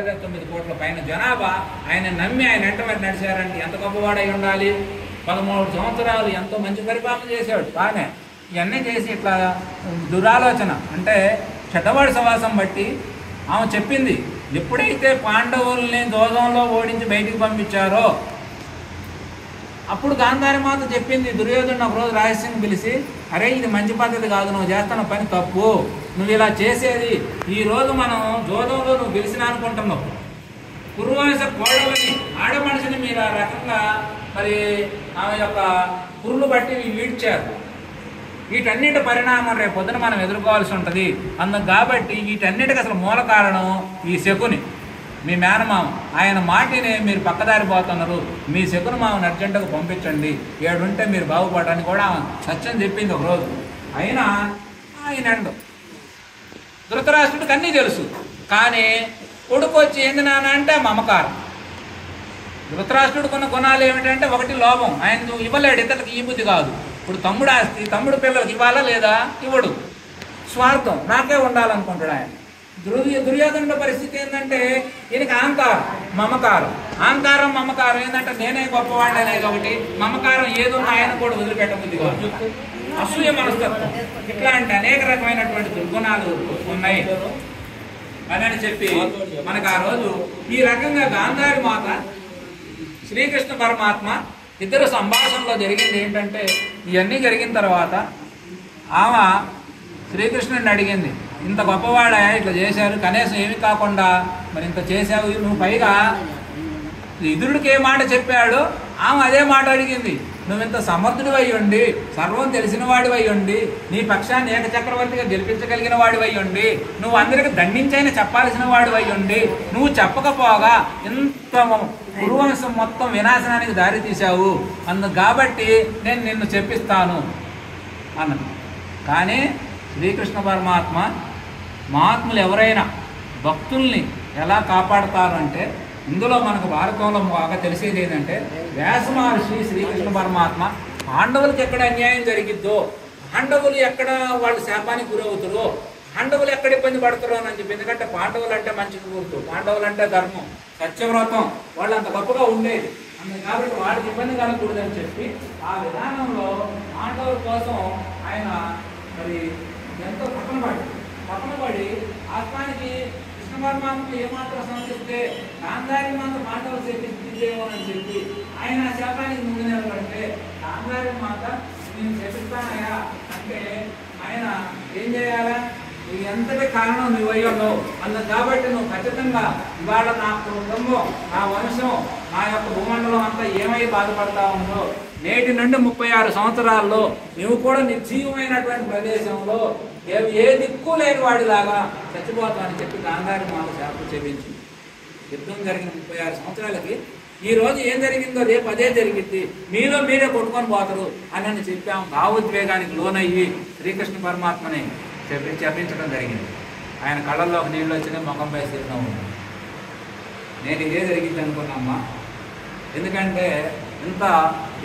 9 కోట్ల పైన జనాభా ఆయన నమ్మి ఆయన వెంట నడిచారంటే ఎంత గొప్పవాడై ఉండాలి. 13 సంవత్సరాలు ఎంతో మంచి పరిపాలన చేశాడు. బాగానే ఇవన్నీ చేసి ఇట్లా దురాలోచన అంటే చెడ్డవాడి సవాసం బట్టి ఆమె చెప్పింది. ఎప్పుడైతే పాండవుల్ని దోదంలో ఓడించి బయటికి పంపించారో అప్పుడు గాంధారి మాత చెప్పింది. దుర్యోధను ఒక రోజు రహస్యంగా పిలిచి, అరే ఇది మంచి పద్ధతి కాదు, నువ్వు చేస్తున్న పని తప్పు, నువ్వు ఇలా చేసేది ఈరోజు మనం జోదంలో నువ్వు గెలిచినా అనుకుంటున్నావు. కురువంశ కోడలని ఆడ మనిషిని మీరు ఆ రకంగా మరి ఆమె యొక్క కురులు బట్టి వీడ్చారు. వీటన్నిటి పరిణామం రేపు పొద్దున మనం ఎదుర్కోవాల్సి ఉంటుంది. అందుకు కాబట్టి వీటన్నిటికి అసలు మూల కారణం ఈ శకుని, మీ మేనమామ. ఆయన మాటిని మీరు పక్కదారి పోతున్నారు, మీ శకుని మామని అర్జెంటుగా పంపించండి, ఏడుంటే మీరు బాగుపడడానికి కూడా సత్యం చెప్పింది ఒకరోజు. అయినా ఆయన ధృతరాష్ట్రుడికి అన్నీ తెలుసు, కానీ కొడుకు వచ్చి ఏంది నాన్న అంటే మమకారం. ధృతరాష్ట్రుడికి ఉన్న గుణాలు ఏమిటంటే, ఒకటి లోభం, ఆయన ఇవ్వలేడు, ఇతరులకు ఈ బుద్ధి కాదు. ఇప్పుడు తమ్ముడు ఆస్తి తమ్ముడు పిల్లలకి ఇవ్వాలా లేదా, ఇవ్వడు. స్వార్థం, నాకే ఉండాలనుకుంటాడు ఆయన. దుర్యోధనుడి పరిస్థితి ఏంటంటే ఈయనకి అహంకారం మమకారం. అహంకారం మమకారం ఏంటంటే నేనే గొప్పవాడిని అనేది ఒకటి, మమకారం ఏదో ఆయన కూడా వదిలిపెట్టబుద్ధి కాదు. అసూయ మనస్తత్వం, ఇట్లాంటి అనేక రకమైనటువంటి దుర్గుణాలు ఉన్నాయి అని చెప్పి మనకు ఆ రోజు ఈ రకంగా గాంధారి మాత శ్రీకృష్ణ పరమాత్మ ఇద్దరు సంభాషణలో జరిగింది ఏంటంటే, ఇవన్నీ జరిగిన తర్వాత ఆమె శ్రీకృష్ణుడిని అడిగింది, ఇంత గొప్పవాడా ఇట్లా చేశారు, కనీసం ఏమి కాకుండా మరి ఇంత చేశావు నువ్వు, పైగా విదురుడికి ఏ మాట చెప్పాడు ఆమె అదే మాట అడిగింది. నువ్వు ఇంత సమర్థుడు అయ్యుండి, సర్వం తెలిసిన వాడివై ఉండి, నీ పక్షాన్ని ఏకచక్రవర్తిగా గెలిపించగలిగిన వాడివై ఉండి, నువ్వు అందరికి దండించైనా చెప్పాల్సిన వాడివై ఉండి, నువ్వు చెప్పకపోగా ఇంత కురువంశం మొత్తం వినాశనానికి దారి తీశావు, అందుకు కాబట్టి నేను నిన్ను చెప్పిస్తాను అన్నది. కానీ శ్రీకృష్ణ పరమాత్మ మహాత్ములు ఎవరైనా భక్తుల్ని ఎలా కాపాడతారు అంటే, ఇందులో మనకు భారతంలో బాగా తెలిసేది ఏంటంటే, వ్యాస మహర్షి శ్రీకృష్ణ పరమాత్మ పాండవులకి ఎక్కడ అన్యాయం జరిగిద్దో, పాండవులు ఎక్కడ వాళ్ళు శాపానికి గురవుతారో, పాండవులు ఎక్కడ ఇబ్బంది పడతారో అని చెప్పి. ఎందుకంటే పాండవులు అంటే మంచికి గుర్తు, పాండవులు అంటే ధర్మం, సత్యవ్రతం, వాళ్ళు అంత గొప్పగా ఉండేది. కాబట్టి వాడికి ఇబ్బంది కలగకూడదని చెప్పి ఆ విధానంలో పాండవుల కోసం ఆయన మరి ఎంతో పక్కన పడి ఆత్మానికి కృష్ణ పరమాత్మకు ఏమాత్రం సంతరిస్తే గాంధారి మాత పాండవులు చేపిస్తేమో అని చెప్పి ఆయన శాపానికి ముందు నిలబడితే, గాంధారి మాత నేను చెప్పిస్తానయ్యా అంటే ఆయన ఏం చేయాలా, నువ్వు ఎంతటి కారణం నువ్వు అయ్యాలో అందుకు కాబట్టి నువ్వు ఖచ్చితంగా ఇవాళ నా కుటుంబం, నా వంశం, నా యొక్క భూమండలం అంతా ఏమై బాధపడతా ఉందో, నేటి నుండి 36 సంవత్సరాల్లో నువ్వు కూడా నిర్జీవమైనటువంటి ప్రదేశంలో ఏ దిక్కు లేని వాడిలాగా చచ్చిపోతామని చెప్పి గాంధారి మాత శాపం చెప్పించింది. యుద్ధం జరిగిన 36 సంవత్సరాలకి ఈ రోజు ఏం జరిగిందో రేపు అదే జరిగింది, మీలో మీరే కొట్టుకొని పోతారు అని చెప్పాము. భావోద్వేగానికి లోనయ్యి శ్రీకృష్ణ పరమాత్మని చెప్పించడం జరిగింది. ఆయన కళ్ళల్లోకి నీళ్ళు వచ్చినాయి, ముఖంపై చిరునవ్వు ఉంది. నేను ఇదే జరిగింది అనుకున్నామ్మా, ఎందుకంటే ఇంత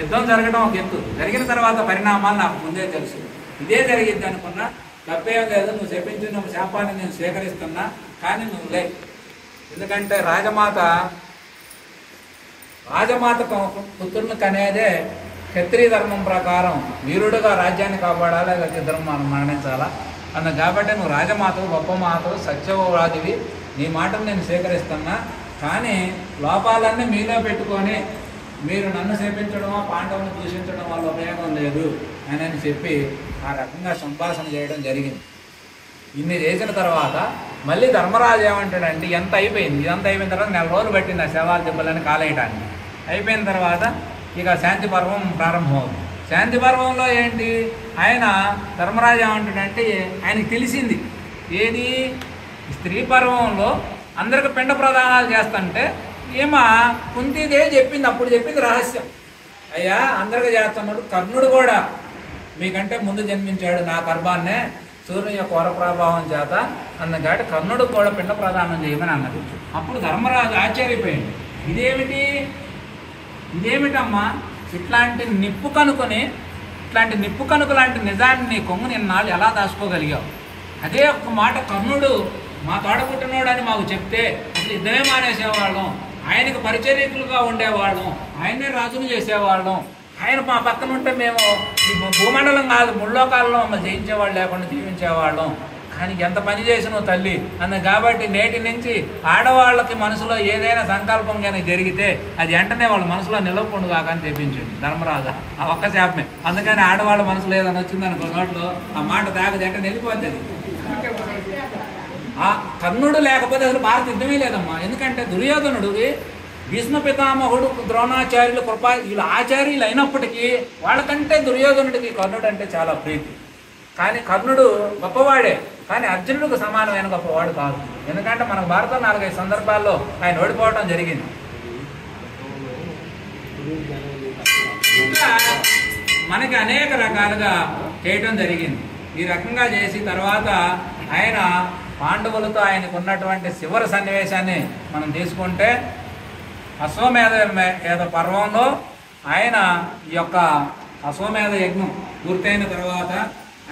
యుద్ధం జరగడం ఒక ఎత్తు, జరిగిన తర్వాత పరిణామాలు నాకు ముందే తెలుసు. ఇదే జరిగింది అనుకున్నా, తప్పేం లేదు, నువ్వు చెప్పించిన శాపాన్ని నేను స్వీకరిస్తున్నా, కానీ నువ్వు లే. ఎందుకంటే రాజమాత పుత్రుని కనేదే క్షత్రియ ధర్మం ప్రకారం వీరుడుగా రాజ్యాన్ని కాపాడాలి, లేకపోతే ఇద్దరం మనం మరణించాలా అన్న. కాబట్టి నువ్వు రాజమాతవు, గొప్ప మాతవు, సత్యవాదివి, నీ మాటను నేను స్వీకరిస్తున్నా, కానీ లోపాలన్నీ మీలో పెట్టుకొని మీరు నన్ను సేపించడమో పాండవుని దూషించడం వల్ల ఉపయోగం లేదు అని చెప్పి ఆ రకంగా సంభాషణ చేయడం జరిగింది. ఇన్ని చేసిన తర్వాత మళ్ళీ ధర్మరాజు ఏమంటాడంటే, ఇదంతా అయిపోయిన తర్వాత 4 రోజులు పట్టింది ఆ శవాల దెబ్బలని కాలేయటానికి. అయిపోయిన తర్వాత ఇక శాంతి పర్వం ప్రారంభమవుతుంది. శాంతి పర్వంలో ఏంటి, ఆయన ధర్మరాజు ఏమంటాడంటే, ఆయనకి తెలిసింది ఏది, స్త్రీ పర్వంలో అందరికి పిండ ప్రదానాలు చేస్తుంటే ఏమా కుంతీదేవి చెప్పింది, అప్పుడు చెప్పింది రహస్యం. అయ్యా అందరికీ చేస్తున్నాడు, కర్ణుడు కూడా మీకంటే ముందు జన్మించాడు నా గర్భాన్నే సూర్యుని యొక్క వరప్రభావం చేత అన్నగాటి కర్ణుడు కూడా పిండ ప్రదానం చేయమని అన్నది. అప్పుడు ధర్మరాజు ఆశ్చర్యపోయింది, ఇదేమిటమ్మా, ఇట్లాంటి నిప్పు కనుక లాంటి నిజాన్ని నీ కొంగు నిన్నాళ్ళు ఎలా దాచుకోగలిగావు? అదే ఒక్క మాట కర్ణుడు మా తోడబుట్టినోడు అని మాకు చెప్తే అసలు యుద్ధమే మానేసేవాళ్ళం, ఆయనకు పరిచర్యకులుగా ఉండేవాళ్ళం, ఆయన్నే రాజును చేసేవాళ్ళం. ఆయన మా పక్కన ఉంటే మేము ఈ భూమండలం కాదు ముల్లోకాలలో మమ్మల్ని జయించేవాళ్ళు లేకుండా జీవించేవాళ్ళం. కానీ ఎంత పని చేసినావు తల్లి కాబట్టి నేటి నుంచి ఆడవాళ్ళకి మనసులో ఏదైనా సంకల్పం కానీ జరిగితే అది వెంటనే వాళ్ళ మనసులో నిలవకుండా కాకని తెప్పించింది ధర్మరాజు. ఆ ఒక్క శాపమే. అందుకని ఆడవాళ్ళ మనసులో ఏదైనా వచ్చిందనుకో నోట్లో ఆ మాట తాగదు, ఎక్కడ వెళ్ళిపోతుంది. ఆ కర్ణుడు లేకపోతే అసలు భారత యుద్ధమే లేదమ్మా. ఎందుకంటే దుర్యోధనుడికి భీష్మ పితామహుడు, ద్రోణాచార్యులు, కృపా వీళ్ళు ఆచార్యులు అయినప్పటికీ వాళ్ళకంటే దుర్యోధనుడికి కర్ణుడు అంటే చాలా ప్రీతి. కానీ కర్ణుడు గొప్పవాడే, కానీ అర్జునుడికి సమానమైన గొప్పవాడు కాదు. ఎందుకంటే మన భారతం 4-5 సందర్భాల్లో ఆయన ఓడిపోవడం జరిగింది. ఇంకా మనకి అనేక రకాలుగా చేయటం జరిగింది. ఈ రకంగా చేసి తర్వాత ఆయన పాండవులతో ఆయనకు ఉన్నటువంటి చివరి సన్నివేశాన్ని మనం తీసుకుంటే అశ్వమేధ పర్వంలో ఆయన ఈ యొక్క అశ్వమేధ యజ్ఞం పూర్తయిన తర్వాత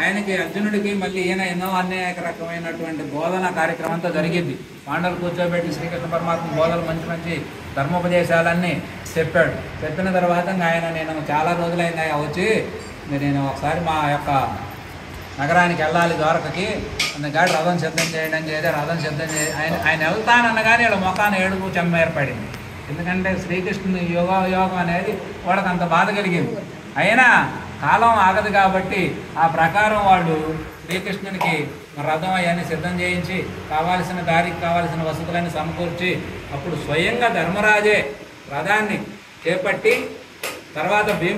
ఆయనకి అర్జునుడికి మళ్ళీ ఈయన ఎన్నో అనేక రకమైనటువంటి బోధన కార్యక్రమంతో జరిగింది. పాండవులు కూర్చోబెట్టి శ్రీకృష్ణ పరమాత్మ బోధనలు మంచి మంచి ధర్మోపదేశాలన్నీ చెప్పాడు. చెప్పిన తర్వాత నేను చాలా రోజులైంది వచ్చి నేను ఒకసారి మా యొక్క నగరానికి వెళ్ళాలి ద్వారకకి, అందుకని రథం సిద్ధం చేయడం చేసి రథం సిద్ధం చేసి ఆయన వెళ్తానన్నగానే వీళ్ళ మొఖాన్ని ఏడుపు చెమ్మ ఏర్పడింది. ఎందుకంటే శ్రీకృష్ణుని యోగం అనేది వాళ్ళకి అంత బాధ కలిగింది. అయినా కాలం ఆగదు కాబట్టి ఆ ప్రకారం వాళ్ళు శ్రీకృష్ణునికి రథం అవన్నీ సిద్ధం చేయించి కావాల్సిన దారికి కావాల్సిన వసతులన్నీ సమకూర్చి అప్పుడు స్వయంగా ధర్మరాజే రథాన్ని చేపట్టి తర్వాత భీముడు